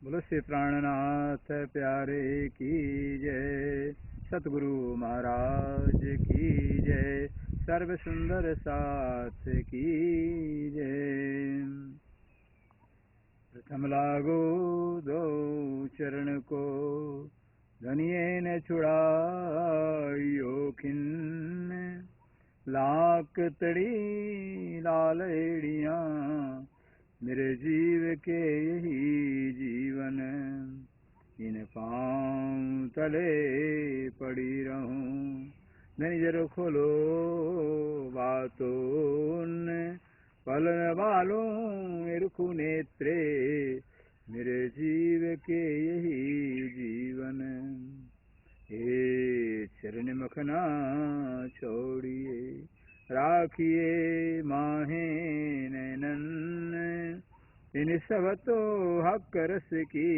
बोलो श्री प्राणनाथ प्यारे की जय। सतगुरु महाराज की जय। सर्व सुंदर साथ की जय। प्रथम लागो दो चरण को, धनिये ने छुड़ायो खिन्न। लाख तड़ी लाल एड़ियाँ, मेरे जीव के यही जीवन। इन पाँव तले पड़ी रहूं, धनी जर खोलो बातों पलन बालों इरखु नेत्रे। मेरे जीव के यही जीवन। हे चरण मखना छोड़िए, राखिए माहे नैनन। इन सब तो हक रस की,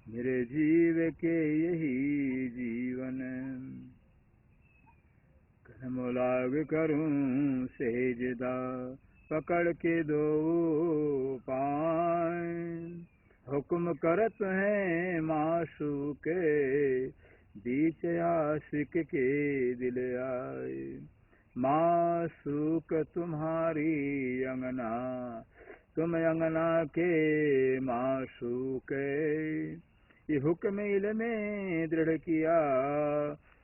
मेरे जीव के यही जीवन। कर्म लाग करूं सेजदा, पकड़ के दो पाए। हुक्म करत हैं माशूके, बीच आशिक के दिल आए। माशूक तुम्हारी अंगना, तुम अंगना के माशूके। ये हुक्म में दृढ़ किया,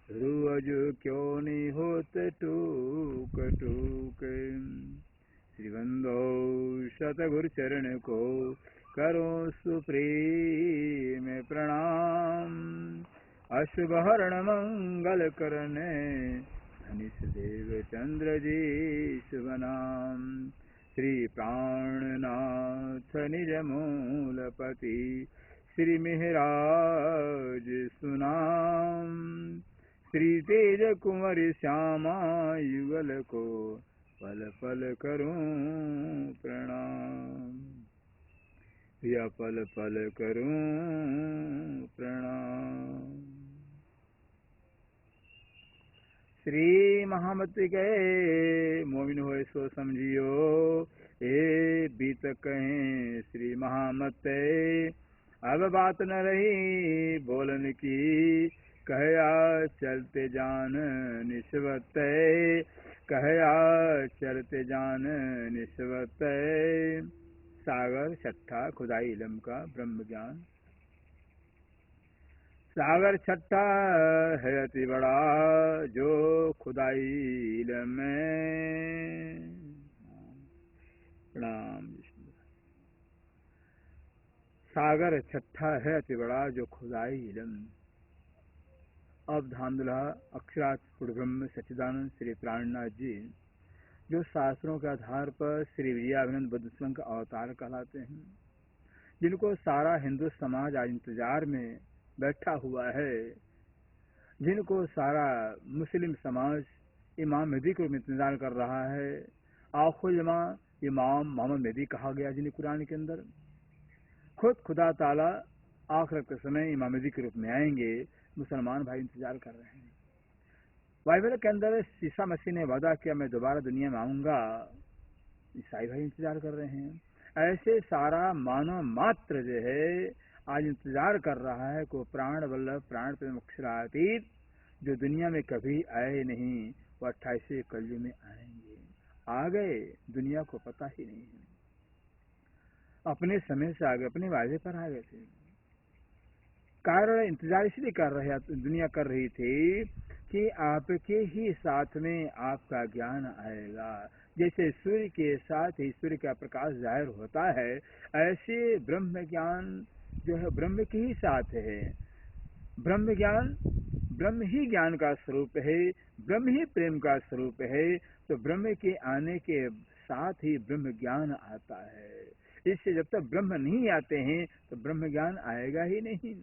रोज क्यों नहीं होते टूक टूक। श्रीबंधो सतगुरु चरण को, करो सुप्रेम प्रणाम। अशुभ हरण मंगल करने, धनिष देव चंद्र जी शुभ नाम। श्री प्राणनाथ निज मूलपति, श्री मेहराज सुनाम। श्री तेज कुंवर श्यामा युगल को, पल पल करूं प्रणाम। या पल पल करूं प्रणाम। श्री महामति गए मोमिन होए सो समझियो, ए बीत कहें श्री महामते। अब बात न रही बोलन की, कहया चलते जान निस्वत। कहया चलते जान निस्वत। सागर छठा खुदाई इलम का ब्रह्म ज्ञान। सागर छठा है अति बड़ा, जो खुदाई इलम में। प्रणाम। सागर छठा है अति बड़ा, जो खुदाई इलम। अब धामदुल्हा अक्षरात ब्रह्म सच्चिदानंद श्री प्राणनाथ जी, जो शास्त्रों के आधार पर श्री विजयाभिनंद बुद्ध संघ का अवतार कहलाते हैं, जिनको सारा हिंदू समाज आज इंतजार में बैठा हुआ है, जिनको सारा मुस्लिम समाज इमाम मेहदी को इंतजार कर रहा है। आखिर इमाम मोहम्मद मेहदी कहा गया जिन्हें कुरान के अंदर। खुद खुदा ताला आखिरत के समय इमाम मेहदी के रूप में आएंगे, मुसलमान भाई इंतजार कर रहे हैं। बाइबल के अंदर ईसा मसीह ने वादा किया, मैं दोबारा दुनिया में आऊंगा, ईसाई भाई इंतजार कर रहे हैं। ऐसे सारा मानव मात्र जो है आज इंतजार कर रहा है को प्राण वल्लभ प्राण प्रेम अक्षरातीत, जो दुनिया में कभी आए नहीं, वो 28वें कलयुग में आएंगे। आ गए, दुनिया को पता ही नहीं है। अपने समय से आगे अपने वायदे पर आ गए थे। कारण इंतजार इसलिए कर रहे, दुनिया कर रही थी कि आपके ही साथ में आपका ज्ञान आएगा। जैसे सूर्य के साथ ही सूर्य का प्रकाश जाहिर होता है, ऐसे ब्रह्म ज्ञान जो है ब्रह्म के ही साथ है। ब्रह्म ज्ञान ब्रह्म ही ज्ञान का स्वरूप है, ब्रह्म ही प्रेम का स्वरूप है। तो ब्रह्म के आने के साथ ही ब्रह्म ज्ञान आता है। इससे जब तक ब्रह्म नहीं आते हैं तो ब्रह्म ज्ञान आएगा ही नहीं।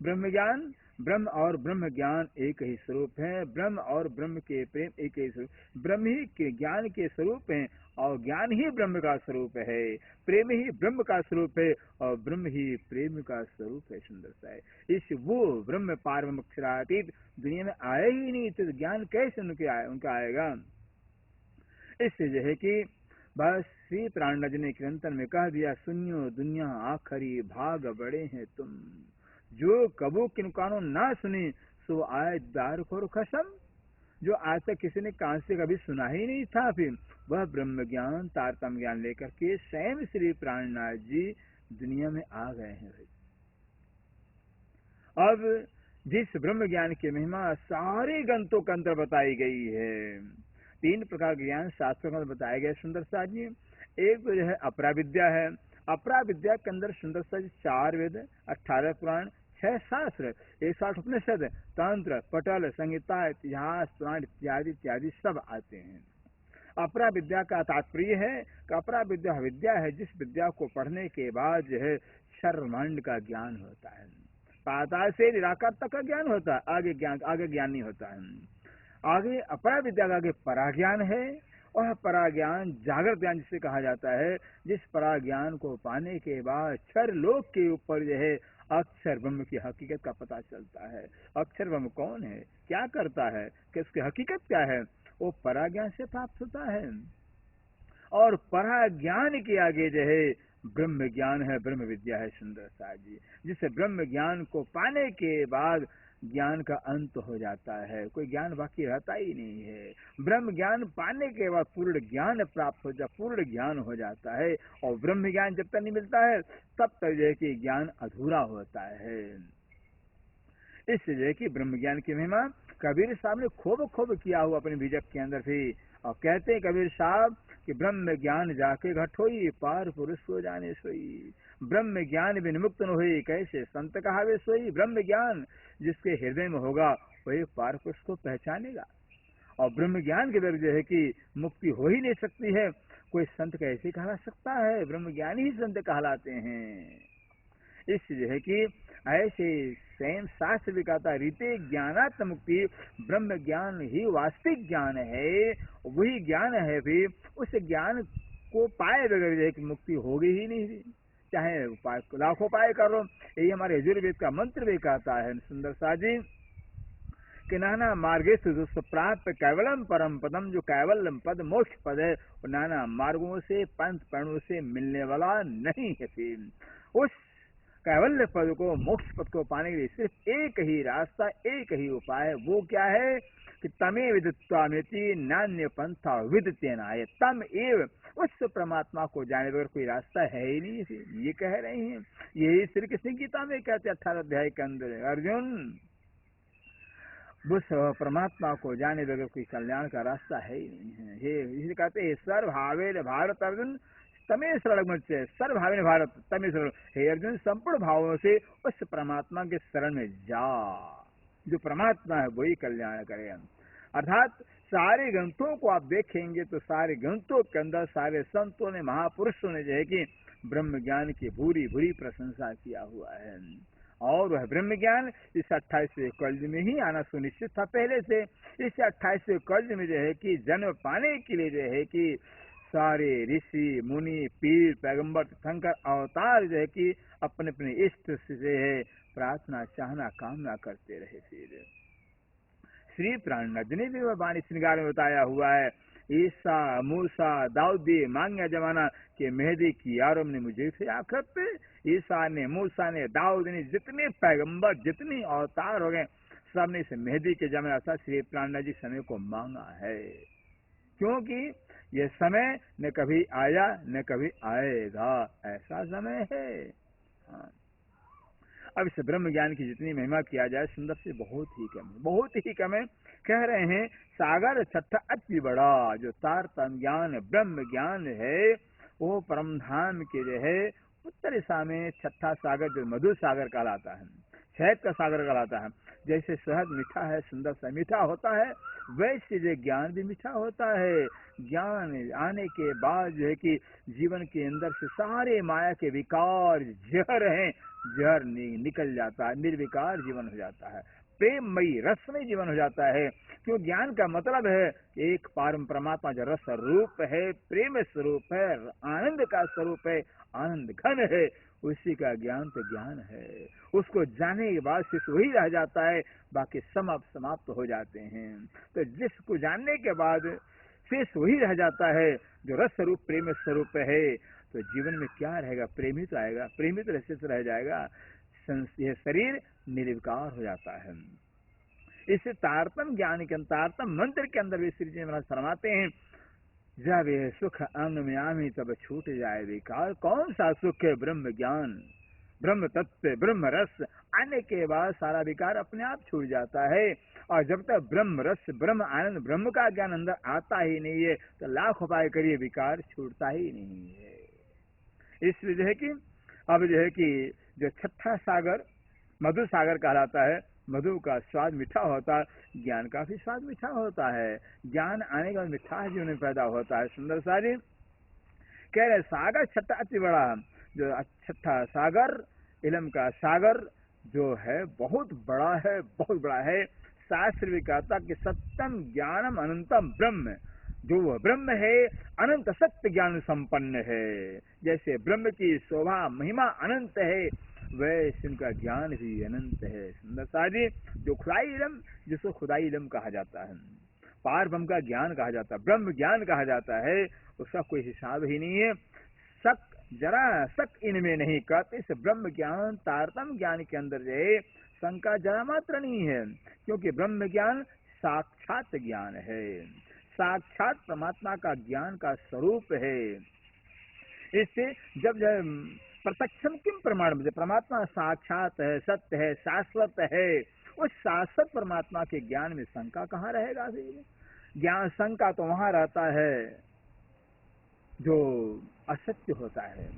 ब्रह्म ज्ञान, ब्रह्म और ब्रह्म ज्ञान एक ही स्वरूप है। ब्रह्म और ब्रह्म के प्रेम एक ही स्वरूप, ब्रह्म ही के ज्ञान के स्वरूप है और ज्ञान ही ब्रह्म का स्वरूप है। प्रेम ही ब्रह्म का स्वरूप है और ब्रह्म ही प्रेम का स्वरूप है। सुंदरता है इस वो ब्रह्म पारम अक्षरातीत दुनिया में आए ही नहीं, तो ज्ञान कैसे उनका आएगा। इससे जो है कि बस श्री प्राणराज ने कीर्तन में कह दिया, सुनियो दुनिया आखरी भाग बड़े हैं तुम, जो कबू किन कानों ना सुनी सो आए दार खोर खसम। जो आज तक किसी ने कान से कभी सुना ही नहीं था, फिर वह ब्रह्म ज्ञान तारतम ज्ञान लेकर के स्वयं श्री प्राणनाथ जी दुनिया में आ गए हैं। अब जिस ब्रह्म ज्ञान की महिमा सारे ग्रंथों के अंदर बताई गई है, 3 प्रकार के ज्ञान शास्त्रों के अंदर बताए गए सुंदर सा जी। एक तो जो है अपरा विद्या है, अपरा विद्या के अंदर सुंदर सा जी 4 वेद, 18 पुराण, 6 शास्त्र, 160 उपनिषद, तंत्र, पटल, संहिता, इतिहास, पुराण इत्यादि इत्यादि सब आते हैं। अपरा विद्या का तात्पर्य है कि अपरा विद्या विद्या है जिस विद्या को पढ़ने के बाद जो है सर्वमंड का ज्ञान होता है, पाताल से निराकार तक का ज्ञान होता है, आगे ज्ञान नहीं होता है। आगे अपरा विद्या का आगे पराज्ञान है, और पराज्ञान जागृत ज्ञान जिसे कहा जाता है, जिस पराज्ञान को पाने के बाद क्षर लोक के ऊपर जो है अक्षर ब्रह्म की हकीकत का पता चलता है। अक्षर ब्रह्म कौन है, क्या करता है, कि उसकी हकीकत क्या है, वो पराज्ञान से प्राप्त होता है। और पराज्ञान के आगे जो है ब्रह्म ज्ञान है, ब्रह्म विद्या है सुंदर सा जी, जिससे ब्रह्म ज्ञान को पाने के बाद ज्ञान का अंत हो जाता है, कोई ज्ञान बाकी रहता ही नहीं है। ब्रह्म ज्ञान पाने के बाद पूर्ण ज्ञान प्राप्त हो पूर्ण ज्ञान हो जाता है, और ब्रह्म ज्ञान जब तक नहीं मिलता है तब तक जो है कि ज्ञान अधूरा होता है। इसलिए कि ब्रह्म ज्ञान की महिमा कबीर साहब ने खूब किया हुआ अपने बीजक के अंदर से, और कहते हैं कबीर साहब कि ब्रह्म ज्ञान जाके घट होई, पार पुरुष को जाने सोई। ब्रह्म ज्ञान बिन मुक्त न हुई, कैसे संत कहावे सोई। ब्रह्म ज्ञान जिसके हृदय में होगा वही पार पुरुष को पहचानेगा, और ब्रह्म ज्ञान के द्वारा जो है कि मुक्ति हो ही नहीं सकती है। कोई संत कैसे कहला सकता है, ब्रह्म ज्ञान ही संत कहलाते हैं। इसलिए है कि ऐसे स्वयं शास्त्र भी कहता है, रीते ज्ञानात् मुक्ति, ब्रह्म ज्ञान ही वास्तविक ज्ञान है, वही ज्ञान है। भी उस ज्ञान को पाए बगैर कि मुक्ति होगी ही नहीं, चाहे उपाय लाखों उपाय करो। यही हमारे यजुर्वेद का मंत्र भी कहता है सुंदर सा जी कि नाना मार्गे से प्राप्त कैवलम परम पदम, जो कैवलम पद मोक्ष पद है, वो नाना मार्गों से पंथ प्रणों से मिलने वाला नहीं है। उस कैवल्य पद को, मोक्ष पद को पाने के लिए सिर्फ एक ही रास्ता, एक ही उपाय है। वो क्या है कि तमे विदित्वामिति नान्य पंथा विदित्यनाय, तम एव, उस परमात्मा को जाने बगैर कोई रास्ता है ही नहीं, ये कह रहे हैं। यही श्री कृष्ण गीता में कहते 18 अध्याय के अंदर, अर्जुन उस परमात्मा को जाने बगैर कोई कल्याण का रास्ता है ही नहीं है। हे इसलिए कहते हैं सर्वभावे भारत अर्जुन तमे शरण मच्चे, सर्वभावे भारत तमे शरण। हे अर्जुन संपूर्ण भावों से उस परमात्मा के शरण में जा, जो परमात्मा है वही कल्याण करे। अर्थात सारे ग्रंथों को आप देखेंगे तो सारे ग्रंथों के अंदर सारे संतों ने, महापुरुषों ने जो है कि ब्रह्म ज्ञान की भूरी भूरी प्रशंसा किया हुआ है। और वह ब्रह्म ज्ञान इस 28वें कल्प में ही आना सुनिश्चित था पहले से। इस 28वें कल्प में जो है कि जन्म पाने के लिए जो है कि सारे ऋषि मुनि पीर पैगंबर शंकर अवतार जो है कि अपने अपने इष्ट से है प्रार्थना चाहना कामना करते रहे। फिर श्री प्राणनाथ ने भी वह वाणी श्रृंगार में बताया हुआ है, ईसा मूसा दाऊदी मांगया जमाना के मेहदी की यारों ने मुझे से आखिरत पे, ईसा ने, मूसा ने, दाऊद ने, जितने पैगंबर जितने अवतार हो गए सबने इस मेहदी के जमाना था श्री प्राणनाथ जी समय को मांगा है, क्योंकि यह समय न कभी आया न कभी आएगा, ऐसा समय है। हाँ। अब इस ब्रह्म ज्ञान की जितनी महिमा किया जाए सुंदर से बहुत ही कम है, बहुत ही कम है। कह रहे हैं सागर छठा अति बड़ा जो तारतम ज्ञान ब्रह्म ज्ञान है, वो परम धाम के जो है उत्तर दिशा में छठा सागर जो मधु सागर कहलाता है, शहद का सागर कहलाता है। जैसे शहद मीठा है, सुंदर सा मीठा होता है, वैसे जो ज्ञान भी मीठा होता है। ज्ञान आने के बाद जो है कि जीवन के अंदर से सारे माया के विकार जहर हैं, जहर निकल जाता है, निर्विकार जीवन हो जाता है, प्रेममयी रसमय जीवन हो जाता है। क्यों ज्ञान का मतलब है कि एक परम परमात्मा जो रस रूप है, प्रेम स्वरूप है, आनंद का स्वरूप है, आनंद घन है, उसी का ज्ञान तो ज्ञान है। उसको जाने के बाद सिर्फ वही रह जाता है, बाकी समाप्त हो जाते हैं। तो जिसको जानने के बाद शेष वही रह जाता है जो रस स्वरूप प्रेम स्वरूप है। तो जीवन में क्या रहेगा? प्रेम ही तो आएगा, प्रेम ही तो शेष रह जाएगा। यह शरीर निर्विकार हो जाता है। इससे तारतम ज्ञान के तारतम मंत्र के अंदर भी श्री जी महाराज फरमाते हैं, जब यह सुख अंग में आमी तब छूट जाए विकार। कौन सा सुख है? ब्रह्म ज्ञान, ब्रह्म तत्व, ब्रह्म रस आने के बाद सारा विकार अपने आप छूट जाता है। और जब तक ब्रह्म रस, ब्रह्म आनंद, ब्रह्म का ज्ञान अंदर आता ही नहीं है तो लाख उपाय करिए, विकार छूटता ही नहीं है। इसलिए जो है कि अब जो है कि जो छठा सागर मधु सागर कहलाता है, मधु का स्वाद मीठा होता है, ज्ञान का भी स्वाद मीठा होता है। ज्ञान आने का मिठास जीवन में पैदा होता है। सुंदर सारी कह रहे सागर छठा अति बड़ा, जो छठा सागर इलम का सागर जो है बहुत बड़ा है, बहुत बड़ा है। शास्त्र भी कहता कि सत्यम ज्ञानम अनंतम ब्रह्म, जो वह ब्रह्म है अनंत सत्य ज्ञान संपन्न है। जैसे ब्रह्म की शोभा महिमा अनंत है, वैसे उनका ज्ञान भी अनंत है। सुंदर साजी जो खुदाई इलम, जिसको खुदाई इलम कहा जाता है, पार ब्रह्म का ज्ञान कहा जाता है, ब्रह्म ज्ञान कहा जाता है, उसका कोई हिसाब ही नहीं है। शक जरा शक इनमें नहीं कहते। इस ब्रह्म ज्ञान तारतम ज्ञान के अंदर जो है शंका जरा मात्र नहीं है, क्योंकि ब्रह्म ज्ञान साक्षात ज्ञान है, साक्षात परमात्मा का ज्ञान का स्वरूप है। इससे जब प्रत्यक्षम किम प्रमाण, परमात्मा साक्षात है, सत्य है, शाश्वत है, उस शाश्वत परमात्मा के ज्ञान में शंका कहाँ रहेगा? ज्ञान शंका तो वहां रहता है जो असत्य होता है,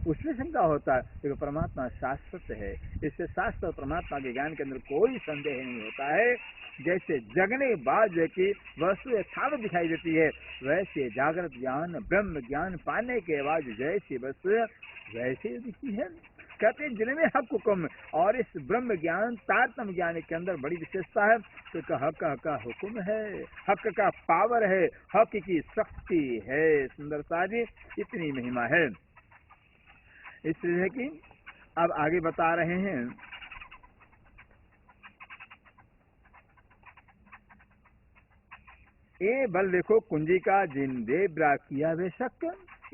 उसमें शंका होता है, लेकिन परमात्मा शाश्वत है। इससे शाश्वत परमात्मा के ज्ञान के अंदर कोई संदेह नहीं होता है। जैसे जगने बाद की वस्तु यथावत दिखाई देती है, वैसे जागृत ज्ञान, ब्रह्म ज्ञान पाने के बाद जैसी वस्तु वैसे दिखती है। कहते हैं जिनमें हक हुक्म, और इस ब्रह्म ज्ञान तारतम ज्ञान के अंदर बड़ी विशेषता है, तो हक का हुक्म है, हक का पावर है, हक की शक्ति है। सुंदरता जी इतनी महिमा है। इसलिए कि अब आगे बता रहे हैं, ए बल देखो कुंजी का जिन देवरा किया बेशक,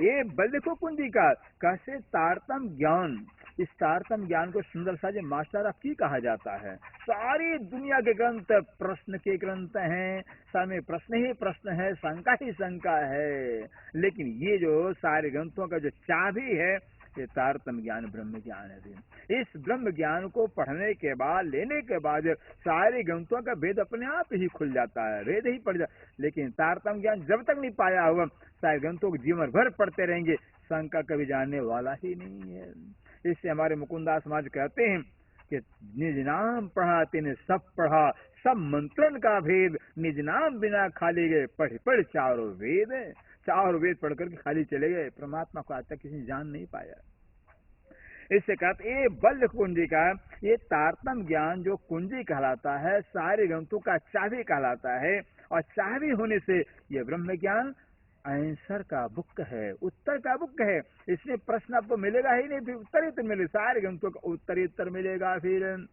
ए बल देखो कुंजी का, कैसे तारतम ज्ञान, इस तारतम ज्ञान को सुंदर सा जो मास्टर ऑफ की कहा जाता है। सारी दुनिया के ग्रंथ प्रश्न के ग्रंथ हैं, सारे प्रश्न ही प्रश्न है, शंका ही शंका है, लेकिन ये जो सारे ग्रंथों का जो चाबी है ये तारतम ज्ञान ब्रह्म ज्ञान है। इस ब्रह्म ज्ञान को पढ़ने के बाद, लेने के बाद सारे ग्रंथों का भेद अपने आप ही खुल जाता है, भेद ही पड़ जाता। लेकिन तारतम ज्ञान जब तक नहीं पाया हुआ, सारे ग्रंथों को जीवन भर पढ़ते रहेंगे, शंका कभी जानने वाला ही नहीं है। इससे हमारे मुकुंदास महाराज कहते हैं कि निज नाम पढ़ा तिने सब पढ़ा, सब मंत्रण का भेद, निज नाम बिना खाली गए, पढ़ पढ़ चारों वेद। चारों वेद पढ़ करके खाली चले गए, परमात्मा को आज तक किसी ने जान नहीं पाया। इससे कहते ये बल्ल कुंजी का, ये तारतम ज्ञान जो कुंजी कहलाता है, सारे ग्रंथों का चाबी कहलाता है, और चाबी होने से ये ब्रह्म ज्ञान आंसर का बुक है, उत्तर का बुक है। इसमें प्रश्न आपको मिलेगा ही नहीं, फिर उत्तर ही उत्तर मिलेगा, सारे ग्रंथों का उत्तर ही उत्तर मिलेगा। फिर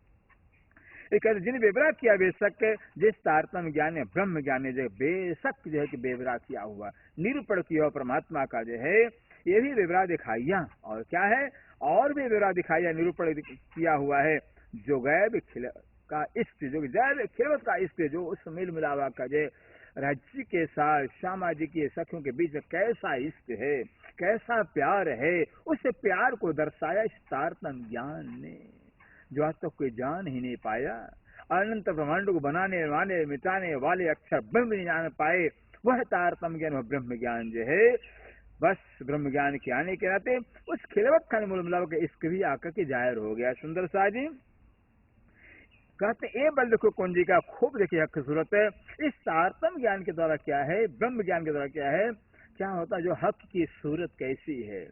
जिन बेवरा किया बेशक, जिस तारतम ज्ञान है ब्रह्म ज्ञान है जो बेशक जो है कि बेवरा किया हुआ, निरूपण किया हुआ परमात्मा का जो है, ये भी बेवरा दिखाइया, और क्या है, और भी बेवरा दिखाइया निरूपण किया हुआ है, जो गैब खिल का इष्ट, जो जैव खिलवत का इष्ट, जो उस मिल मिलावा का जो राज्य के साथ श्यामा जी के सखियों के बीच कैसा इष्ट है, कैसा प्यार है, उस प्यार को दर्शाया इस तारतम ज्ञान ने, जो आज तक कोई जान ही नहीं पाया। अनंत ब्रह्मांड को बनाने वाले, मिटाने वाले अक्षर ब्रह्म नहीं जान पाए, वह तारतम ज्ञान, वह ब्रह्म ज्ञान जो है, बस ब्रह्म ज्ञान के आने के नाते उस खिलवत खान मूल मिलाव के इश्क भी आकर के जाहिर हो गया। सुंदर सा जी कहते ए बल देखो कुंजी का, खूब देखिए हक सूरत है। इस तारतम ज्ञान के द्वारा क्या है, ब्रह्म ज्ञान के द्वारा क्या है, क्या होता है, जो हक की सूरत कैसी है,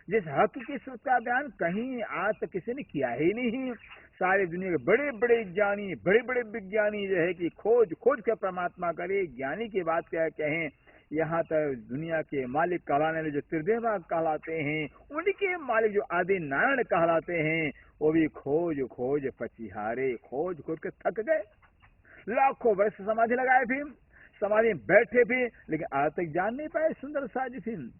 जिस हक की सूरत का बयान कहीं आज तक किसी ने किया ही नहीं। सारी दुनिया के बड़े बड़े ज्ञानी, बड़े बड़े विज्ञानी जो है कि खोज खोज के परमात्मा करे, ज्ञानी की बात क्या कहें, यहाँ तक दुनिया के मालिक कहलाने वाले जो त्रिदेवा कहलाते हैं, उनके मालिक जो आदि नारायण कहलाते हैं, वो भी खोज खोज पचिहारे, खोज खोज के थक गए, लाखों वर्ष समाधि लगाए, फिर समाधि में बैठे भी लेकिन आज तक जान नहीं पाए सुंदर साज फिल्म।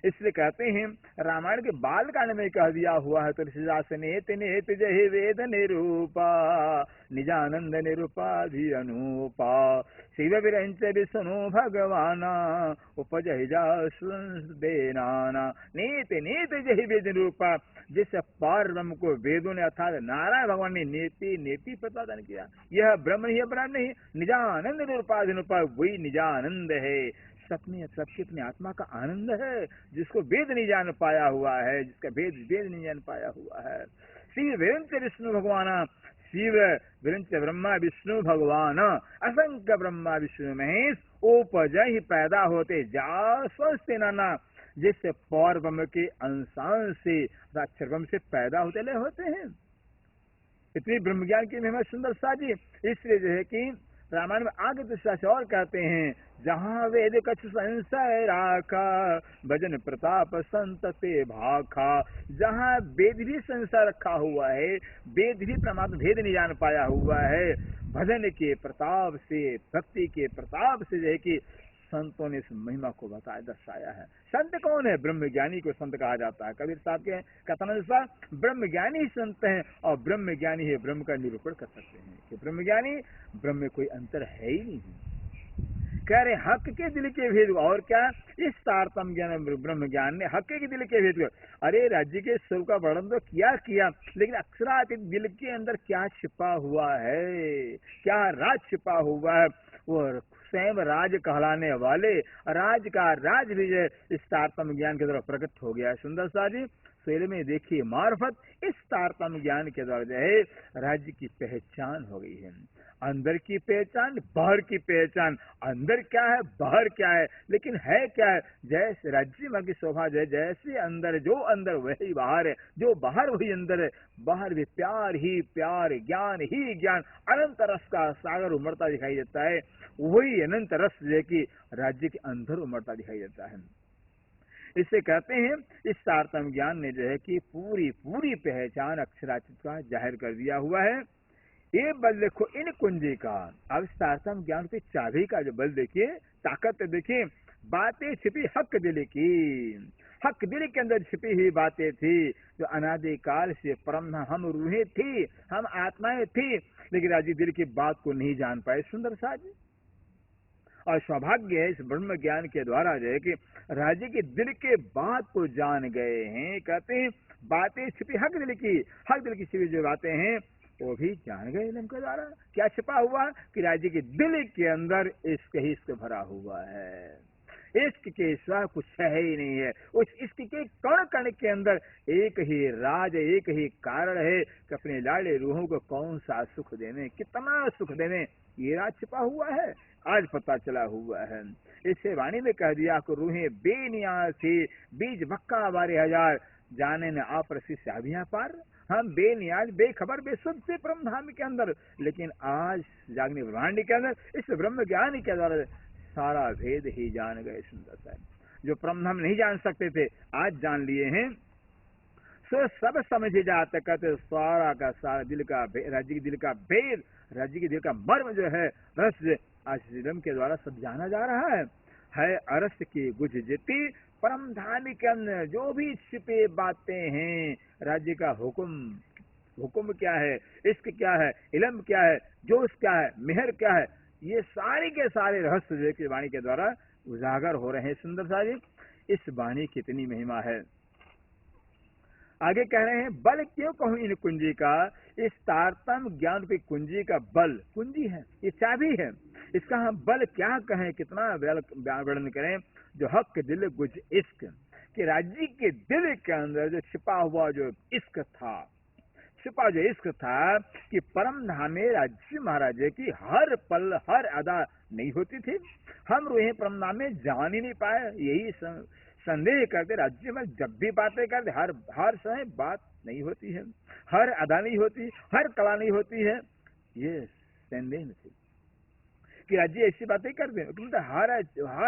इसलिए कहते हैं रामायण के बालकांड में कह दिया हुआ है तुलसीदास नेत नेत जहि वेद निरूपा निजानंद निरूपाधि अनूपा शिव विरंच विष्णु भगवाना उपजहि जाना नेत नेत जहि वेद निरूपा। जिस पार ब्रह्म को वेदों ने अर्थात नारायण भगवान ने नेति नेति प्रतिपादन किया। यह ब्रह्म ही ब्रह्म नहीं, निजानंद निरूपाधि अनुपा, वही निजानंद है, सबकी अपनी आत्मा का आनंद है, जिसको वेद नहीं जान पाया हुआ है, जिसका वेद नहीं जान पाया हुआ है। शिव विरंच विष्णु भगवान, शिव विरंच ब्रह्मा विष्णु भगवान, असंख्य ब्रह्मा विष्णु महेश उपज ही पैदा होते जा स्वस्थ नाना, जिससे पौर ब्रह्म के अंशांश से अक्षर ब्रह्म से पैदा होते हैं। इतनी ब्रह्म ज्ञान की महिमा सुंदर साजी। इसलिए जो है कि रामायण में आगे दूसरा और कहते हैं जहाँ वेद कछु संशय राखा भजन प्रताप संतते भाखा। जहाँ वेद भी संशय रखा हुआ है, वेद भी परमात्मा भेद नहीं जान पाया हुआ है, भजन के प्रताप से, भक्ति के प्रताप से जो है कि संतों ने इस महिमा को बताया दर्शाया है। संत कौन है? ब्रह्म ज्ञानी को संत कहा जाता है। कबीर साहब के कथन अनुसार ब्रह्म ज्ञानी ही संत हैं और ब्रह्म ज्ञानी ही ब्रह्म का निरूपण कर सकते हैं कि ब्रह्म ज्ञानी ब्रह्म में कोई अंतर है ही नहीं। कह रहे हक के दिल के भेद और क्या, इस तारतम ज्ञान ब्रह्म ज्ञान ने हक के दिल के भेद। अरे राज्य के स्वरूप का वर्णन तो किया लेकिन अक्षरातीत दिल के अंदर क्या छिपा हुआ है, क्या राज छिपा हुआ है, वो स्वयं राज कहलाने वाले राज का राज भी इस तारतम ज्ञान के द्वारा प्रकट हो गया है। सुंदर सा जी शैल में देखिए मार्फत इस तारतम ज्ञान के द्वारा जो है राज्य की पहचान हो गई है। अंदर की पहचान, बाहर की पहचान, अंदर क्या है बाहर क्या है, लेकिन है क्या है, जैसे राज्य माँ की शोभा है, जैसे अंदर जो अंदर वही बाहर है, जो बाहर वही अंदर है। बाहर भी प्यार ही प्यार, ज्ञान ही ज्ञान, अनंत रस का सागर उमड़ता दिखाई देता है। वही अनंत रस जो कि राज्य के अंदर उमड़ता दिखाई देता है। इससे कहते हैं इस तारतम ज्ञान ने जो है कि पूरी पूरी पहचान अक्षरातीत का जाहिर कर दिया हुआ है। ये बल देखो इन कुंजी का, अब इस तारतम ज्ञान की चाबी का जो बल देखिए, ताकत देखिए, बातें छिपी हक दिल की, हक दिल के अंदर छिपी हुई बातें थी जो अनादिकाल से परम हम रूहें थी, हम आत्माएं थी, लेकिन आज दिल की बात को नहीं जान पाए। सुंदर साज और सौभाग्य है इस ब्रह्म ज्ञान के द्वारा जो है कि राज्य के दिल के बात को जान गए हैं। कहते हैं बातें छिपी हक दिल की, हक दिल की छिपी जो बातें हैं वो भी जान गए इल्म के द्वारा। क्या छिपा हुआ कि राज्य के दिल के अंदर इश्क ही इश्क भरा हुआ है, इश्क के सिवा कुछ है ही नहीं है। उस इश्क के कण कण के अंदर एक ही राज, एक ही कारण है कि अपने लाडले रूहों को कौन सा सुख देने, कितना सुख देने, ये राज छिपा हुआ है, आज पता चला हुआ है। इसे वाणी में कह दिया कि रूहें बेनियाज थी, बीज बक्का बारे हजार, जाने न आप रसी शादियां पार। हम बेनियाज, बेखबर, बेसुध से ब्रह्म धाम के अंदर, लेकिन आज जागने ब्रह्मांड के अंदर इस ब्रह्म ज्ञान के द्वारा सारा भेद ही जान गए। सुंदर सा जो ब्रह्म हम नहीं जान सकते थे आज जान लिए हैं। सो सब समझ जाते, कहते सारा का सारा दिल का राज्य के दिल का भेद, राज्य के दिल का मर्म जो है रस आज इल्म के द्वारा सब जाना जा रहा है अरस की गुज जिती परम धाम के अंदर जो भी छिपे बातें हैं, राज्य का हुक्म क्या है, इश्क क्या है, इल्म क्या है, जोश क्या है, मेहर क्या है, ये सारे के सारे रहस्य की वाणी के द्वारा उजागर हो रहे हैं। सुंदर सा जी इस वाणी की कितनी महिमा है। आगे कह रहे हैं बल क्यों कहूं इन कुंजी का, इस तारतम ज्ञान की कुंजी का बल, कुंजी है, ये चाबी है, इसका हम बल क्या कहें, कितना वर्णन करें। जो हक दिल गुज इश्क, कि राज्य के दिल के अंदर जो छिपा हुआ जो इश्क था, छिपा जो इश्क था कि परम धाम में राज्य महाराजे की हर पल हर अदा नहीं होती थी। हम रूहें परम धाम में जान ही नहीं पाए, यही संदेह करते राज्य में जब भी बातें करते हर समय बात नहीं होती है, हर अदा नहीं होती, हर कला नहीं होती है। ये संदेह में थी कि राज्य ऐसी बातें करते हैं, क्योंकि हर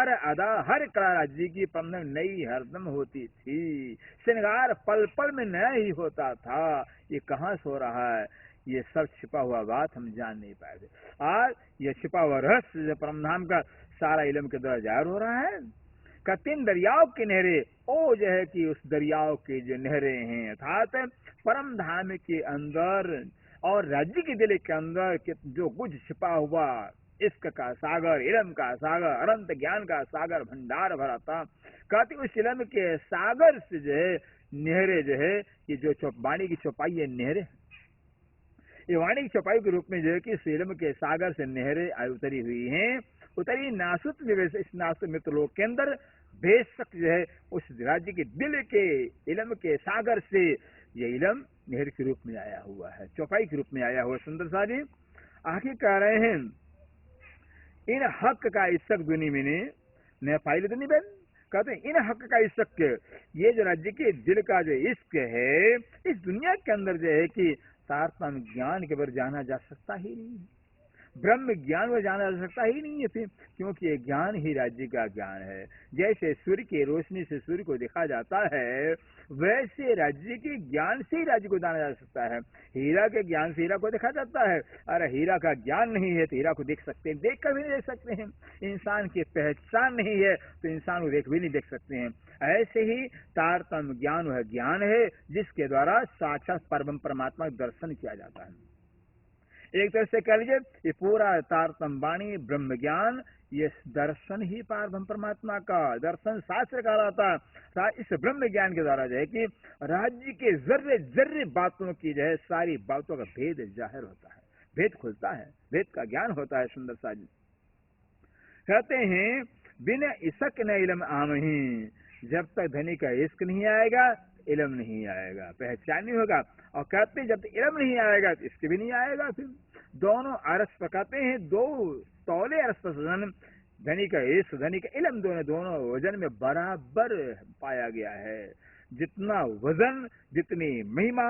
अदा हर कला राज्य की परम नई हरदम होती थी। श्रृंगार पल पल में नया ही होता था। ये कहाँ सो रहा है, ये सब छिपा हुआ बात हम जान नहीं पाए थे। आज ये छिपा हुआ रहस्य जो परमधाम का सारा इल्म के द्वारा जाहिर हो रहा है। का 3 दरियाओं की नहरें, ओ जो है कि उस दरियाओं की जो नहरें हैं अर्थात परम धाम के अंदर और राज्य के दिल के अंदर जो कुछ छिपा हुआ इश्क का सागर, इल्म का सागर, अनंत ज्ञान का सागर भंडार भरा था। कहते उस इल्म के सागर से जो है नहरें जो है कि जो वाणी की चौपाई है नहरें, ये वाणी की चौपाई के रूप में जो है कि इल्म के सागर से नहरें उतरी हुई हैं। उतरी नासुत निवेश, इस नासुत मित्र लोक के अंदर बेशक जो है उस राज्य के दिल के इल्म के सागर से ये इल्म नहर के रूप में आया हुआ है, चौपाई के रूप में आया हुआ। सुंदर सा जी आखिर कह रहे हैं इन हक का इश्क दुनी में न पाइल दुनी बन, कहते हैं इन हक का इश्क, ये जो राज्य के दिल का जो इश्क है इस दुनिया के अंदर जो है कि तारतम्य ज्ञान के बारे जाना जा सकता ही नहीं है, ब्रह्म ज्ञान में जाना जा सकता ही नहीं है फिर, क्योंकि ये ज्ञान ही राज्य का ज्ञान है। जैसे सूर्य की रोशनी से सूर्य को देखा जाता है वैसे राज्य के ज्ञान से ही राज्य को जाना जा सकता है। हीरा के ज्ञान से हीरा को देखा जाता है, अरे हीरा का ज्ञान नहीं है तो हीरा को देख सकते हैं, देख कर भी नहीं देख सकते हैं। इंसान की पहचान नहीं है तो इंसान को देख भी नहीं देख सकते हैं। ऐसे ही तारतम्य ज्ञान वह ज्ञान है जिसके द्वारा साक्षात परम परमात्मा दर्शन किया जाता है। एक तरह से कह लीजिए ये पूरा तारतम्य वाणी ब्रह्म ज्ञान ये दर्शन ही पारब्रह्म परमात्मा का दर्शन शास्त्र का रहा था। इस ब्रह्म ज्ञान के द्वारा जो है कि राज्य के जर्रे जर्रे बातों की जो है सारी बातों का भेद जाहिर होता है, भेद खुलता है, भेद का ज्ञान होता है। सुंदर सा जी कहते हैं बिना इश्क न इल्म आम ही, जब तक धनी का इश्क नहीं आएगा इल्म नहीं आएगा, पहचान नहीं होगा। और कहते हैं जब तक इल्म नहीं आएगा तो इश्क भी नहीं आएगा। फिर दोनों अरस पकाते हैं, 2 तौले अरस पर धनी का इश्क धनी का इल्म दोनों वजन में बराबर पाया गया है। जितना वजन जितनी महिमा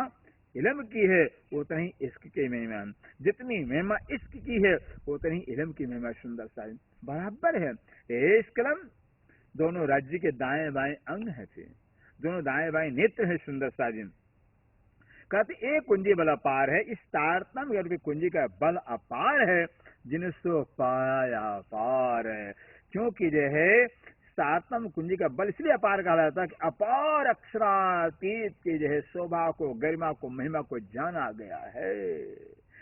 इल्म की है उतना ही इश्क की महिमा, जितनी महिमा इश्क की है उतनी ही इल्म की महिमा। सुंदर सा बराबर है। इश्क इल्म दोनों राज्य के दाएं बाएं अंग है, फिर दोनों दाएं बाएं नेत्र है। सुंदर सा जी कहते एक कुंजी बल अपार है, इस तारतम्य की कुंजी का बल अपार है जिनसो पाया पार है। क्योंकि जो है तारतम्य कुंजी का बल इसलिए अपार कहा जाता है कि अपार अक्षरातीत की जो है शोभा को, गरिमा को, महिमा को जाना गया है।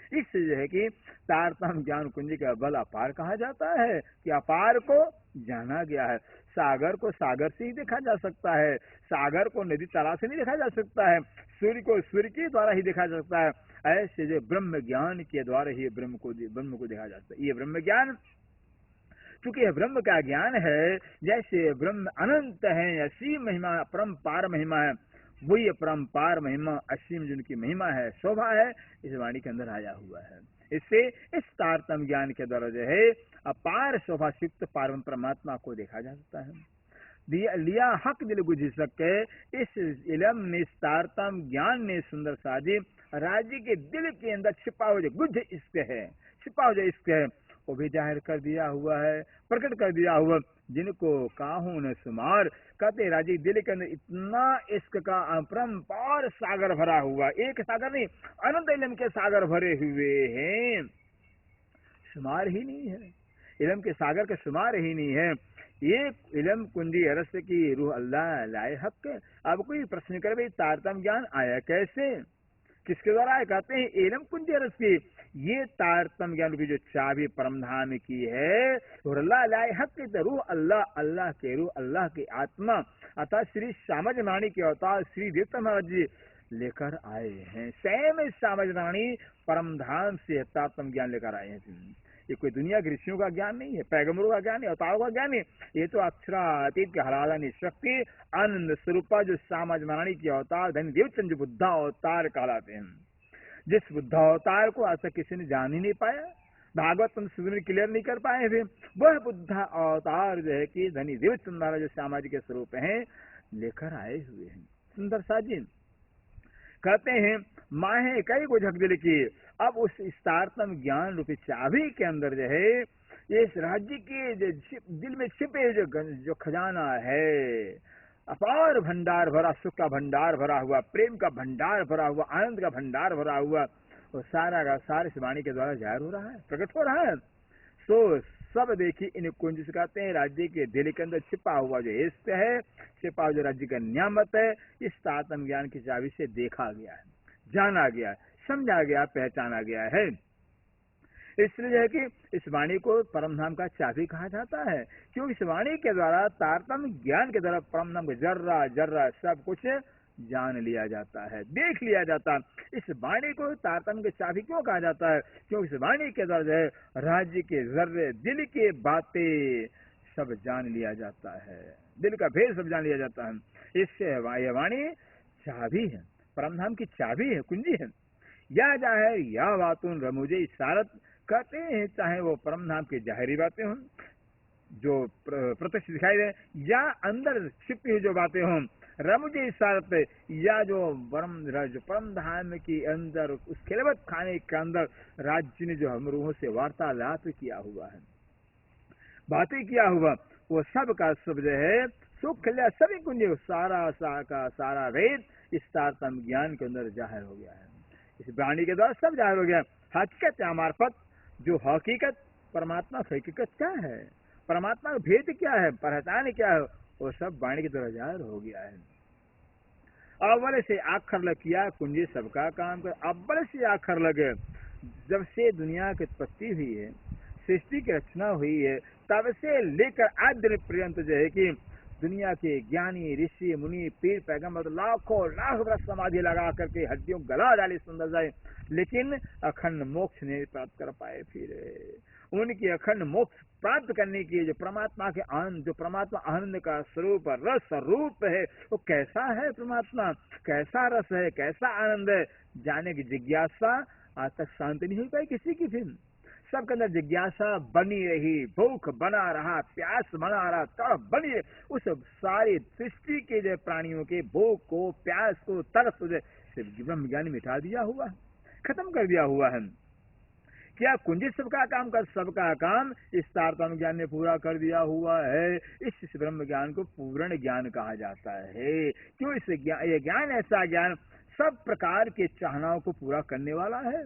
इससे जो है कि तारतम्य ज्ञान कुंजी का बल अपार कहा जाता है कि अपार को जाना गया है। सागर को सागर से ही देखा जा सकता है, सागर को नदी तालाब से नहीं देखा जा सकता है, सूर्य को सूर्य के द्वारा ही देखा जा सकता है। ऐसे जो ब्रह्म ज्ञान के द्वारा ही ब्रह्म को देखा जा सकता है। ये ब्रह्म ज्ञान चूंकि यह ब्रह्म का ज्ञान है, जैसे ब्रह्म अनंत है, असीम महिमा परम पार महिमा है, वही परम्पार महिमा असीम जिनकी महिमा है, शोभा है, इस वाणी के अंदर आया हुआ है। इससे इस तारतम्य ज्ञान के द्वारा जो है अपार शोभा युक्त पारम परमात्मा को देखा जा सकता है। लिया हक दिल गुझ सके, इस इल्म ने, इस तारतम्य ज्ञान ने सुंदर साजी राज्य के दिल के अंदर छिपा हुआ जो गुझ इश्क है, छिपा हुआ जो इश्क है वो भी जाहिर कर दिया हुआ है, प्रकट कर दिया हुआ। जिनको काहू न सुमार, कहते राजी दिल के अंदर इतना इश्क का अपरंपार सागर भरा हुआ, एक सागर नहीं अनंत इल्म के सागर भरे हुए हैं, शुमार ही नहीं है, इल्म के सागर का शुमार ही नहीं है। ये इल्म कुंजी अरस की रूह अल्लाह लाए हक। अब कोई प्रश्न करे भाई तारतम्य ज्ञान आया कैसे, किसके द्वारा आया? कहते हैं इल्म कुंजी अरस की ये तारतम्य ज्ञान की जो चाबी परमधाम की है, अल्लाह लाए हक रूह अल्लाह, अल्लाह के रूह, अल्लाह की आत्मा अतः श्री सामज रानी के अवतार श्री देवता महाराज जी लेकर आए हैं। स्वयं सामज रानी परमधाम से तारतम्य ज्ञान लेकर आए हैं। ये कोई दुनिया के ऋषियों का ज्ञान नहीं है, पैगंबरों का ज्ञान नहीं, अवतारों का ज्ञान नहीं, ये तो अक्षरातीत के हलादानी शक्ति आनंद स्वरूपा जो सामज रानी के अवतार धन देवचंद बुद्धा अवतार कहलाते हैं। जिस बुद्धा अवतार को आज तक किसी ने जान ही नहीं पाया, भागवत हम सुन क्लियर नहीं कर पाए थे, वह बुद्धा अवतार जो है कि धनी देवचंद महाराज जो सामाजिक के स्वरूप हैं लेकर आए हुए हैं। सुंदर सा जी कहते हैं माहे कई को झक दिल की। अब उस तारतम्य ज्ञान रूपी चाबी के अंदर जो है ये इस राज्य के दिल में छिपे जो खजाना है, अपार भंडार भरा, सुख का भंडार भरा हुआ, प्रेम का भंडार भरा हुआ, आनंद का भंडार भरा हुआ, वो सारा का सारा इस वाणी के द्वारा जाहिर हो रहा है, प्रकट हो रहा है। सो सब देखिए इन कुंज से कहते हैं राज्य के दिल के अंदर छिपा हुआ जो हिस्से है, छिपा हुआ जो राज्य का नियामत है, इस आत्म ज्ञान की चाबी से देखा गया है, जाना गया, समझा गया, पहचाना गया है। इसलिए है कि इस वाणी को परमधाम का चाबी कहा जाता है, क्यों इस वाणी के द्वारा तारतम्य ज्ञान के द्वारा परमधाम को जर्रा जर्रा सब कुछ जान लिया जाता है, देख लिया जाता है। इस वाणी को तारतम्य की चाबी क्यों कहा जाता है? क्योंकि इस वाणी के द्वारा जो है राज्य के जर्रे दिल के बातें सब जान लिया जाता है, दिल का भेद सब जान लिया जाता है। इससे यह वाणी चाबी है, परमधाम की चाबी है, कुंजी है। या जाहिर या बातून रमुजे इशारत कहते हैं, चाहे वो परमधाम की जाहिरी बातें हों जो प्रत्यक्ष दिखाई दे, या अंदर छिपी हुई जो बातें हों रमुजे इशारत, या जो परमधाम के अंदर उस खिलवत खाने के अंदर राज्य ने जो हम रूहों से वार्तालाप किया हुआ है, बातें किया हुआ, वो सब का सब जो है सुख सभी कुंज सारा का सारा वेद इस तारतम्य ज्ञान के अंदर जाहिर हो गया है। इस वाणी के द्वारा सब जाहिर हो गया। हकीकत या मार्फत, जो हकीकत परमात्मा की हकीकत क्या है, परमात्मा का भेद क्या है, पहचान क्या है, वो सब वाणी के द्वारा जाहिर हो गया है। अव्वल से आखिर लग किया कुंजी सबका काम कर, अव्वल से आखिर लगे जब से दुनिया की उत्पत्ति हुई है, सृष्टि की रचना हुई है, तब से लेकर आज दिन पर्यंत जो है कि दुनिया के ज्ञानी ऋषि मुनि पीर पैगंबर लाखों लाख वर्ष समाधि लगा करके हड्डियों गला डाली सुंदर जाए, लेकिन अखंड मोक्ष नहीं प्राप्त कर पाए। फिर उनकी अखंड मोक्ष प्राप्त करने की जो परमात्मा के आनंद, जो परमात्मा आनंद का स्वरूप रस रूप है, वो कैसा है, परमात्मा कैसा रस है, कैसा आनंद है, जाने की जिज्ञासा आज तक शांति नहीं हो पाई किसी की। फिर सबके अंदर जिज्ञासा बनी रही, भूख बना रहा, प्यास बना रहा, तड़प बनी रही, उस सारी सृष्टि के जो प्राणियों के भूख को, प्यास को, तरस को ब्रह्म ज्ञान मिटा दिया हुआ, खत्म कर दिया हुआ है। क्या कुंजी सबका काम कर, सबका काम इस तारतम्य ज्ञान ने पूरा कर दिया हुआ है। इस ब्रह्म ज्ञान को पूर्ण ज्ञान कहा जाता है। क्यों? ये ज्ञान ऐसा ज्ञान सब प्रकार के चाहनाओं को पूरा करने वाला है।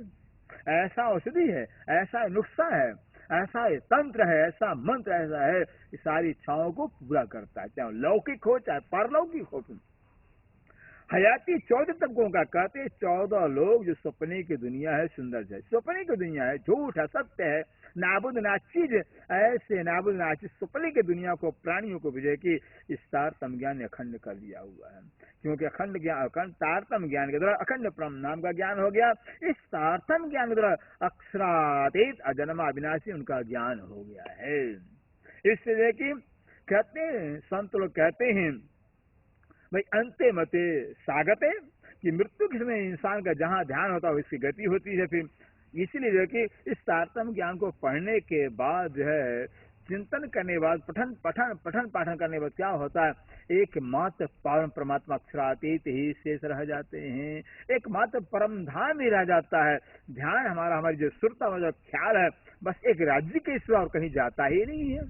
ऐसा औषधि है, ऐसा नुस्खा है, ऐसा तंत्र है, ऐसा मंत्र ऐसा है, इस सारी इच्छाओं को पूरा करता है, चाहे लौकिक हो चाहे पारलौकिक हो। हयाती 14 तबकों का कहते 14 लोग जो सपने की दुनिया है, सुंदर है, सपने की दुनिया है, झूठ है, सत्य है, नाबुद नाचीज, ऐसे नाबुद नाचीज सपने की दुनिया को, प्राणियों को विजय की इस तारतम्य ज्ञान ने अखंड कर दिया हुआ है। क्योंकि अखंड ज्ञान, अखंड तारतम्य ज्ञान के द्वारा अखंड परम नाम का ज्ञान हो गया। इस तारतम्य ज्ञान के द्वारा अक्षरातीत अजन्मा अविनाशी उनका ज्ञान हो गया है। इसलिए कि कहते हैं, संत लोग कहते हैं भाई अंते मते सागते, कि मृत्यु के समय इंसान का जहां ध्यान होता है उसकी गति होती है। फिर इसीलिए जो कि इस तारतम्य ज्ञान को पढ़ने के बाद जो है, चिंतन करने के बाद, पठन पाठन करने के बाद क्या होता है, एकमात्र परमात्मा अक्षरातीत ही शेष रह जाते हैं, एकमात्र परम धाम ही रह जाता है। ध्यान हमारा, हमारी जो सुरता, हमारा जो ख्याल है, बस एक राज्य के सिवा और कहीं जाता ही नहीं है,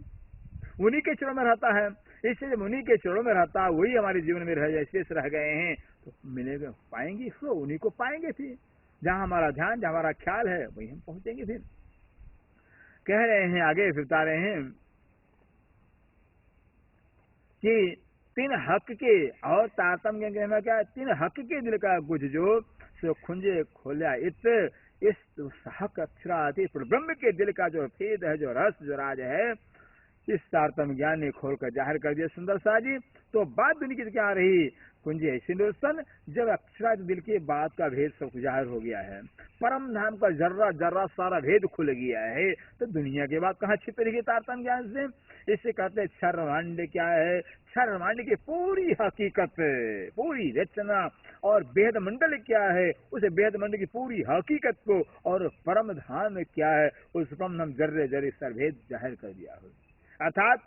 उन्हीं के चरणों में रहता है। इसलिए जब उन्हीं के चरणों में रहता है, वही हमारे जीवन में रह शेष रह गए हैं, तो मिलेगा, पाएंगे इसको, उन्हीं को पाएंगे। फिर जहां हमारा ध्यान, जहां हमारा ख्याल है, वही हम पहुंचेंगे। फिर कह रहे हैं आगे, फिर बता रहे हैं कि 3 हक के और तारतम्य कहना क्या, 3 हक के दिल का कुछ जो सो खुंजे खोला, इस हक अक्षरातीत ब्रह्म के दिल का जो भेद है, जो रस, जो राज है, इस तारतम्य ज्ञान ने खोल कर जाहिर कर दिया सुंदर सा जी। तो बात दुनिया की क्या रही, कुंजी ऐसी दोस्तन, जब अक्षरात दिल की बात का भेद सब जाहिर हो गया है, परम धाम का जर्रा जर्रा सारा भेद खुल गया है, तो दुनिया की बात कहाँ छिप रही तारतम्य ज्ञान से। इससे कहते हैं क्षरमांड क्या है, क्षरमांड की पूरी हकीकत, पूरी रचना और बेहद मंडल क्या है, उस बेहद मंडल की पूरी हकीकत को और परम धाम क्या है, उस परम धाम जर्रे जर्रे सर भेद जाहिर कर दिया हो। अर्थात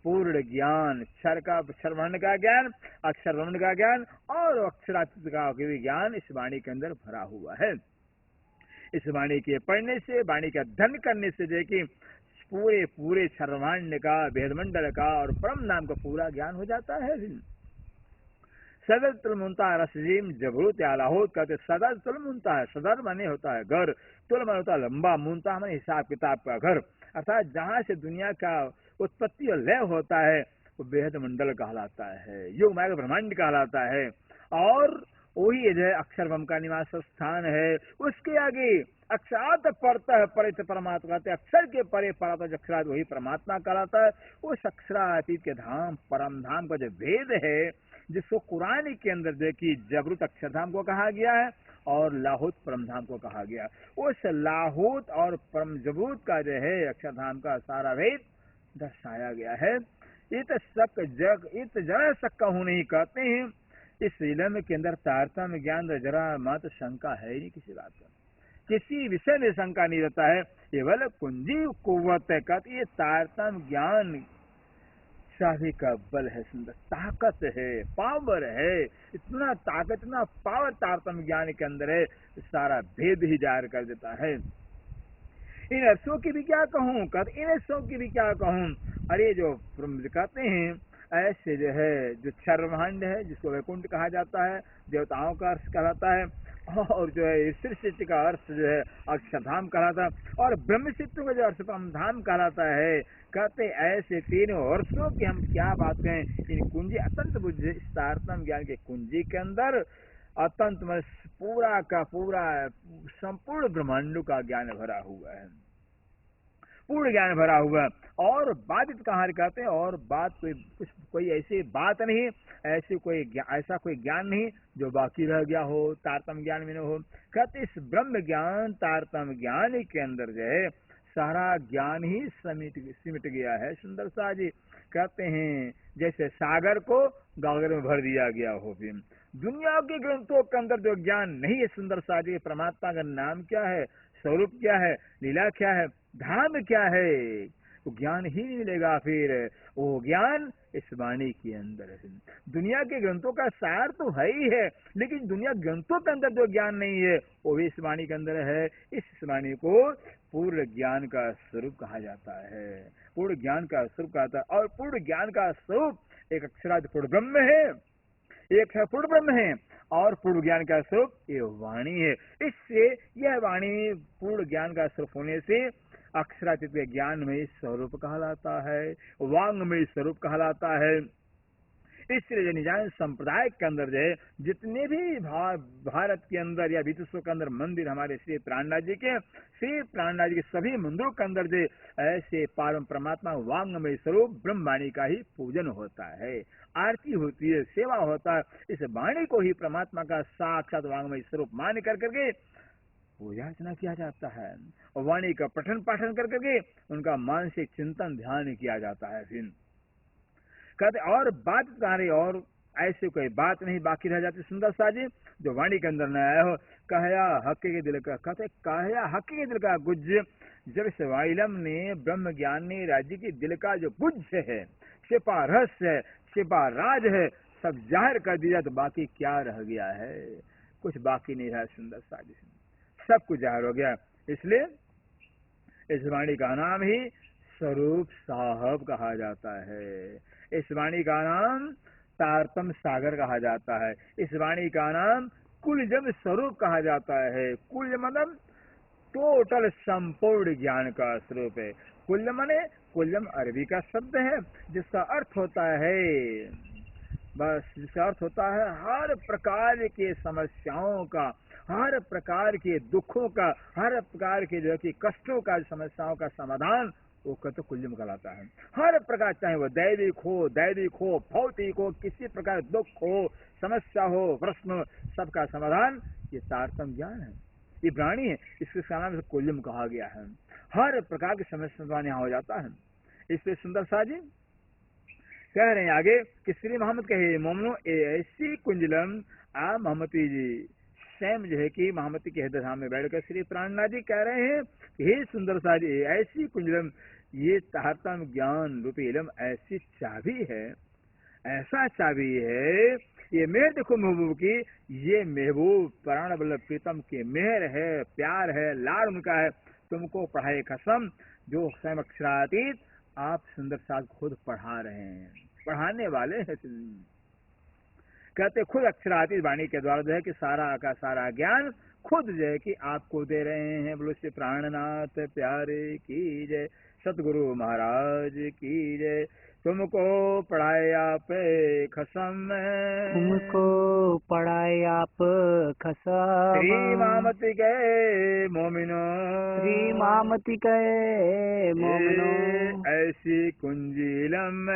पूर्ण ज्ञान, क्षरवर्ण का ज्ञान, अक्षरवर्ण का ज्ञान और अक्षरातीत का भी ज्ञान इस वाणी के अंदर भरा हुआ है। इस वाणी के पढ़ने से, वाणी का अध्ययन करने से देखिए पूरे क्षरवर्ण का, भेदमंडल का और परम नाम का पूरा ज्ञान हो जाता है। सदर तुलमुनता रसजीम जबरूत आलाहोत कहते सदर तुलमुनता है। सदर माने होता है घर, तुल माने होता है लंबा, मुनता माने हिसाब किताब का घर, अर्थात जहाँ से दुनिया का उत्पत्ति और लय होता है वो बेहद मंडल कहलाता है, युग मार्ग ब्रह्मांड कहलाता है। और वही जो है अक्षर ब्रह्म का निवास स्थान है। उसके आगे अक्षरात परत है, परित परमात्मा कहते, अक्षर के परे परात अक्षरात वही परमात्मा कहलाता है। उस अक्षरातीत के धाम परम धाम का जो भेद है, जिसको कुरान के अंदर देखिए जबरूत अक्षरधाम को कहा गया है और लाहौत परम धाम को कहा गया। उस लाहौत और परम जबरूत का जो है अक्षरधाम का सारा भेद दर्शाया गया है। इत सक जग इत जरा सक कहूं नहीं कहते हैं। इस इलम के अंदर तारतम्य ज्ञान जरा मात्र शंका है ही नहीं, किसी बात का किसी विषय में शंका नहीं रहता है। केवल कुंजी कुव्वत है, कहते ये तारतम्य ज्ञान शाही का बल है, सुंदर ताकत है, पावर है, इतना ताकत इतना पावर तारतम्य ज्ञान के अंदर है, सारा भेद ही जाहिर कर देता है। इन अर्षों की भी क्या कहूँ, कहते इन अर्षों की भी क्या कहूँ। अरे जो कहते हैं ऐसे जो है जो ब्रह्मांड है जिसको वैकुंठ कहा जाता है, देवताओं का अर्थ कहलाता है, और जो है सृष्टि का अर्थ जो है अक्षरधाम कहलाता है, और ब्रह्मचित्त का जो अर्थ धाम कहलाता है। कहते ऐसे तीनों वर्षों की हम क्या बात करें। इन कुंजी अत्यंत बुद्धि तारतम्य ज्ञान के कुंजी के अंदर अत्यंत में पूरा का पूरा संपूर्ण ब्रह्मांडों का ज्ञान भरा हुआ है, पूर्ण ज्ञान भरा हुआ। और बात कहाँ कहते हैं, और बात कोई ऐसी बात नहीं, ऐसा कोई ज्ञान नहीं जो बाकी रह गया हो, तारतम्य ज्ञान में न हो। कहते इस ब्रह्म ज्ञान तारतम्य ज्ञान के अंदर जो है सारा ज्ञान ही सिमट गया है। सुंदर सा जी कहते हैं जैसे सागर को गागर में भर दिया गया हो। फिर दुनिया के ग्रंथों के अंदर जो ज्ञान नहीं है, सुंदर सा जी परमात्मा का नाम क्या है, स्वरूप क्या है, लीला क्या है, धाम क्या है, वो ज्ञान ही नहीं मिलेगा। फिर वो ज्ञान इस वाणी के अंदर है। दुनिया के ग्रंथों का सार तो है ही है, लेकिन दुनिया ग्रंथों के अंदर जो ज्ञान नहीं है वो भी इस वाणी के अंदर है। इस वाणी को पूर्ण ज्ञान का स्वरूप कहा जाता है, पूर्ण ज्ञान का स्वरूप कहता है। और पूर्ण ज्ञान का स्वरूप एक अक्षरार्थ पूर्ण ब्रह्म है, एक है पूर्ण ब्रह्म है, और पूर्ण ज्ञान का स्वरूप ये वाणी है। इससे यह वाणी पूर्ण ज्ञान का स्वरूप होने से अक्षरातीत ज्ञान में स्वरूप कहलाता है, वांग में स्वरूप कहलाता है। इसलिए जो निजान संप्रदाय के अंदर जो है जितने भी भारत के अंदर या विश्व के अंदर मंदिर हमारे श्री प्राणनाथ जी के सभी मंदिरों के अंदर जो ऐसे पारम परमात्मा वांगमय स्वरूप ब्रह्मवाणी का ही पूजन होता है, आरती होती है, सेवा होता है। इस वाणी को ही परमात्मा का साक्षात वांगमय स्वरूप मान कर करके पूजा अर्चना किया जाता है, और वाणी का पठन पाठन कर करके उनका मानसिक चिंतन ध्यान किया जाता है। फिर कहते और बात कार्य और ऐसे कोई बात नहीं बाकी रह जाती। सुंदर सा जी जो वाणी के अंदर न आया हो, कहया हक्के के दिल का, कहते कहया हक्के के दिल का गुज। जब इस वाइलम ने ब्रह्म ज्ञान ने राज्य के दिल का जो गुज है, छिपा रहस्य है, छिपा राज है, सब जाहिर कर दिया, तो बाकी क्या रह गया है, कुछ बाकी नहीं रहा। सुंदर सा जी सब कुछ जाहिर हो गया। इसलिए इस वाणी का नाम ही स्वरूप साहब कहा जाता है, इस वाणी का नाम तारतम सागर कहा जाता है, इस वाणी का नाम कुलजम स्वरूप कहा जाता है। कुल मतलब टोटल संपूर्ण ज्ञान का स्वरूप है। कुल माने कुलम अरबी का शब्द है जिसका अर्थ होता है, बस जिसका अर्थ होता है हर प्रकार के समस्याओं का, हर प्रकार के दुखों का, हर प्रकार के जो कि कष्टों का, समस्याओं का समाधान वो कहते कुल्यम कहलाता है। हर प्रकार, चाहे वो दैविक हो, भौतिक हो, किसी प्रकार दुख हो, समस्या हो, प्रश्न, सबका समाधान ये तारतम्य ज्ञान है, ये प्राणी है, इसके नाम से कुल्यम कहा गया है। हर प्रकार की समस्या समाधान यहाँ हो जाता है। इसलिए सुंदर सा जी कह रहे हैं आगे कि श्री मोहम्मद कहे मोमनो ऐसी कुंजलम आ मोहम्मती जी स्वयं जो है कि मोहम्मती के हृदय धाम में बैठकर श्री प्राणनाथ जी कह रहे हैं, हे सुंदर सा जी ऐसी कुंजलम, ये तारतम्य ज्ञान रूपी इलम ऐसी चाबी है, ऐसा चाबी है, ये मेहर देखो महबूब की, ये महबूब प्राण बल्लभ प्रीतम के मेहर है, प्यार है, लाड़ उनका है। तुमको पढ़ाए कसम जो स्वयं अक्षरातीत आप सुंदर साथ खुद पढ़ा रहे हैं, पढ़ाने वाले हैं। कहते खुद अक्षरातीत वाणी के द्वारा जो है कि सारा का सारा ज्ञान खुद जो है कि आपको दे रहे हैं। बोलो श्री प्राणनाथ प्यारे की जय, सतगुरु महाराज की जय। तुमको पढ़ाए आप खसम, तुमको पढ़ाए आप खसम, श्री मामती गए मोमिनो, श्री मामती गए मोमिनो, ऐसी कुंजीलम,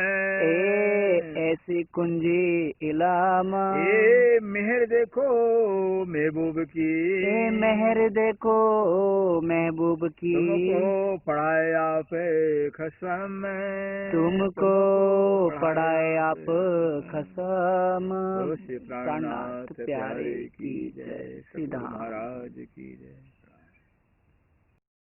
ऐसी कुंजी इलाम, ये मेहर देखो महबूब की, ये मेहर देखो महबूब की, तुमको पढ़ाए आप खसम, तुमको पढ़ाए आप खसम। श्री प्राणनाथ प्यारे की जय, सतगुरु महाराज की जय।